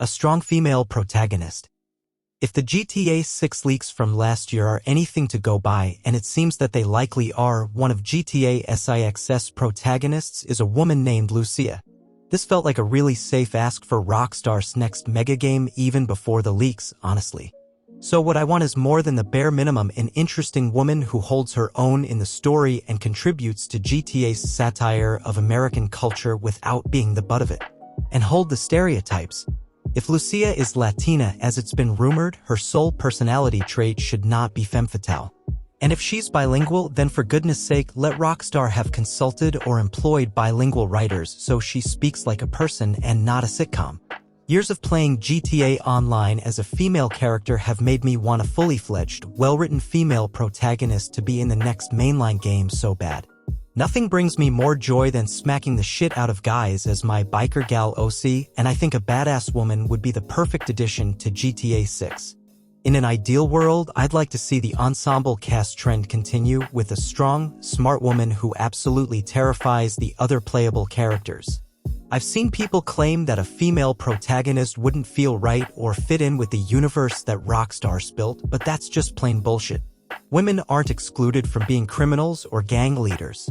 A strong female protagonist. If the GTA 6 leaks from last year are anything to go by, and it seems that they likely are, one of GTA 6's protagonists is a woman named Lucia. This felt like a really safe ask for Rockstar's next mega game even before the leaks, honestly. So what I want is more than the bare minimum, an interesting woman who holds her own in the story and contributes to GTA's satire of American culture without being the butt of it. And hold the stereotypes. If Lucia is Latina, as it's been rumored, her sole personality trait should not be femme fatale. And if she's bilingual, then for goodness sake, let Rockstar have consulted or employed bilingual writers so she speaks like a person and not a sitcom. Years of playing GTA Online as a female character have made me want a fully-fledged, well-written female protagonist to be in the next mainline game so bad. Nothing brings me more joy than smacking the shit out of guys as my biker gal OC, and I think a badass woman would be the perfect addition to GTA 6. In an ideal world, I'd like to see the ensemble cast trend continue with a strong, smart woman who absolutely terrifies the other playable characters. I've seen people claim that a female protagonist wouldn't feel right or fit in with the universe that Rockstar's built, but that's just plain bullshit. Women aren't excluded from being criminals or gang leaders.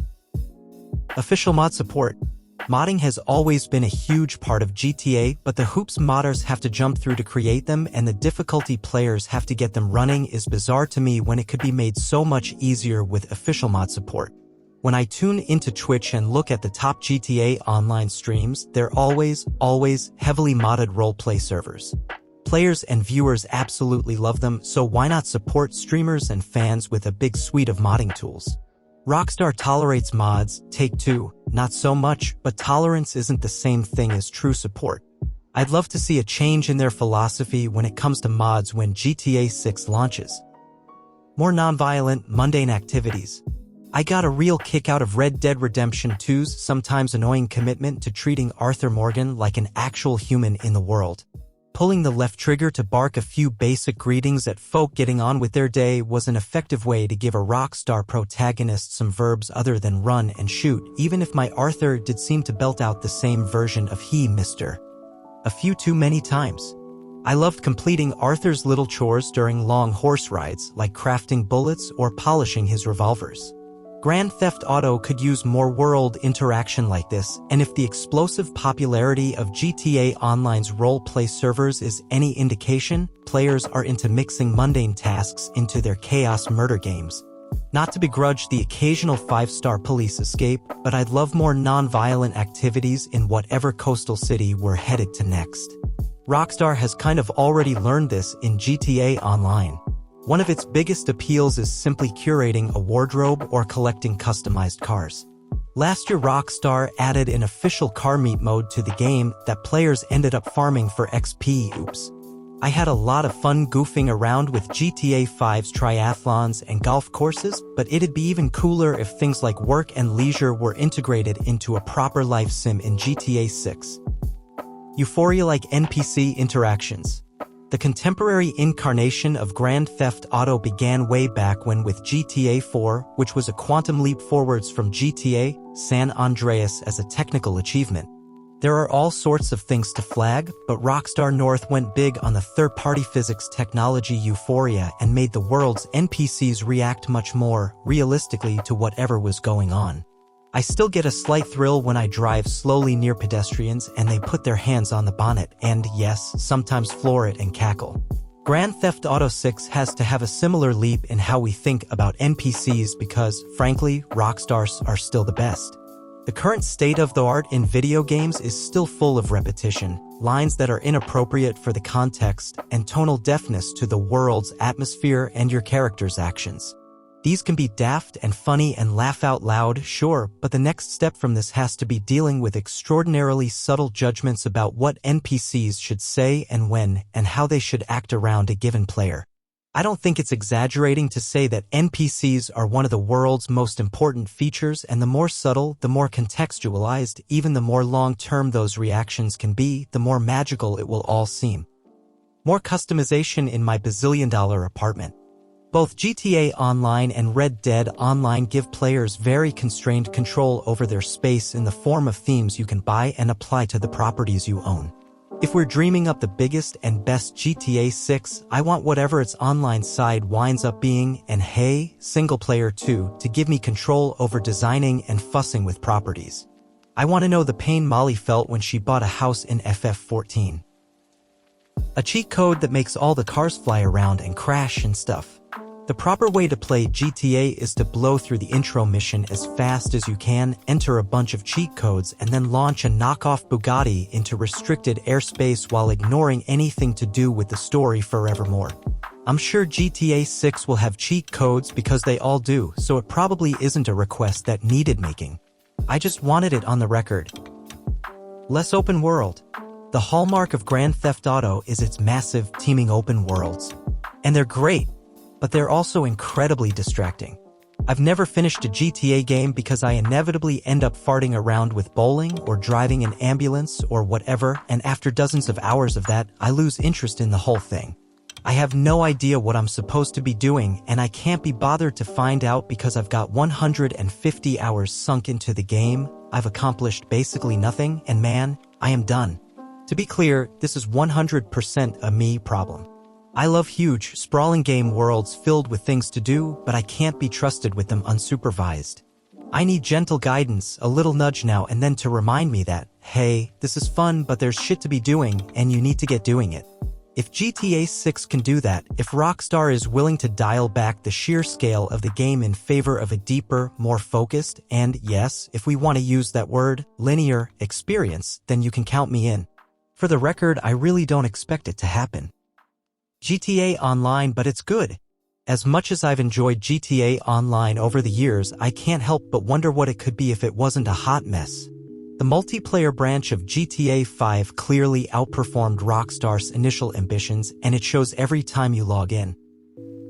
Official mod support. Modding has always been a huge part of GTA, but the hoops modders have to jump through to create them and the difficulty players have to get them running is bizarre to me when it could be made so much easier with official mod support. When I tune into Twitch and look at the top GTA Online streams, they're always heavily modded roleplay servers. Players and viewers absolutely love them, so why not support streamers and fans with a big suite of modding tools? Rockstar tolerates mods, Take-Two, not so much, but tolerance isn't the same thing as true support. I'd love to see a change in their philosophy when it comes to mods when GTA 6 launches. More non-violent, mundane activities. I got a real kick out of Red Dead Redemption 2's sometimes annoying commitment to treating Arthur Morgan like an actual human in the world. Pulling the left trigger to bark a few basic greetings at folk getting on with their day was an effective way to give a Rockstar protagonist some verbs other than run and shoot, even if my Arthur did seem to belt out the same version of "he, mister" a few too many times. I loved completing Arthur's little chores during long horse rides, like crafting bullets or polishing his revolvers. Grand Theft Auto could use more world interaction like this, and if the explosive popularity of GTA Online's role-play servers is any indication, players are into mixing mundane tasks into their chaos murder games. Not to begrudge the occasional 5-star police escape, but I'd love more non-violent activities in whatever coastal city we're headed to next. Rockstar has kind of already learned this in GTA Online. One of its biggest appeals is simply curating a wardrobe or collecting customized cars. Last year, Rockstar added an official car meet mode to the game that players ended up farming for XP. Oops. I had a lot of fun goofing around with GTA 5's triathlons and golf courses, but it'd be even cooler if things like work and leisure were integrated into a proper life sim in GTA 6. Euphoria-like NPC interactions. The contemporary incarnation of Grand Theft Auto began way back when with GTA 4, which was a quantum leap forwards from GTA San Andreas as a technical achievement. There are all sorts of things to flag, but Rockstar North went big on the third-party physics technology Euphoria and made the world's NPCs react much more realistically to whatever was going on. I still get a slight thrill when I drive slowly near pedestrians and they put their hands on the bonnet and, yes, sometimes floor it and cackle. Grand Theft Auto 6 has to have a similar leap in how we think about NPCs because, frankly, Rockstars are still the best. The current state of the art in video games is still full of repetition, lines that are inappropriate for the context, and tonal deafness to the world's atmosphere and your character's actions. These can be daft and funny and laugh out loud, sure, but the next step from this has to be dealing with extraordinarily subtle judgments about what NPCs should say and when, and how they should act around a given player. I don't think it's exaggerating to say that NPCs are one of the world's most important features, and the more subtle, the more contextualized, even the more long-term those reactions can be, the more magical it will all seem. More customization in my bazillion-dollar apartment. Both GTA Online and Red Dead Online give players very constrained control over their space in the form of themes you can buy and apply to the properties you own. If we're dreaming up the biggest and best GTA 6, I want whatever its online side winds up being, and hey, single player too, to give me control over designing and fussing with properties. I want to know the pain Molly felt when she bought a house in FF14. A cheat code that makes all the cars fly around and crash and stuff. The proper way to play GTA is to blow through the intro mission as fast as you can, enter a bunch of cheat codes, and then launch a knockoff Bugatti into restricted airspace while ignoring anything to do with the story forevermore. I'm sure GTA 6 will have cheat codes because they all do, so it probably isn't a request that needed making. I just wanted it on the record. Less open world. The hallmark of Grand Theft Auto is its massive, teeming open worlds. And they're great, but they're also incredibly distracting. I've never finished a GTA game because I inevitably end up farting around with bowling or driving an ambulance or whatever, and after dozens of hours of that, I lose interest in the whole thing. I have no idea what I'm supposed to be doing, and I can't be bothered to find out because I've got 150 hours sunk into the game, I've accomplished basically nothing, and man, I am done. To be clear, this is 100% a me problem. I love huge, sprawling game worlds filled with things to do, but I can't be trusted with them unsupervised. I need gentle guidance, a little nudge now and then to remind me that, hey, this is fun but there's shit to be doing and you need to get doing it. If GTA 6 can do that, if Rockstar is willing to dial back the sheer scale of the game in favor of a deeper, more focused, and yes, if we want to use that word, linear, experience, then you can count me in. For the record, I really don't expect it to happen. GTA Online, but it's good. As much as I've enjoyed GTA Online over the years, I can't help but wonder what it could be if it wasn't a hot mess. The multiplayer branch of GTA 5 clearly outperformed Rockstar's initial ambitions, and it shows every time you log in.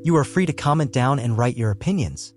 You are free to comment down and write your opinions.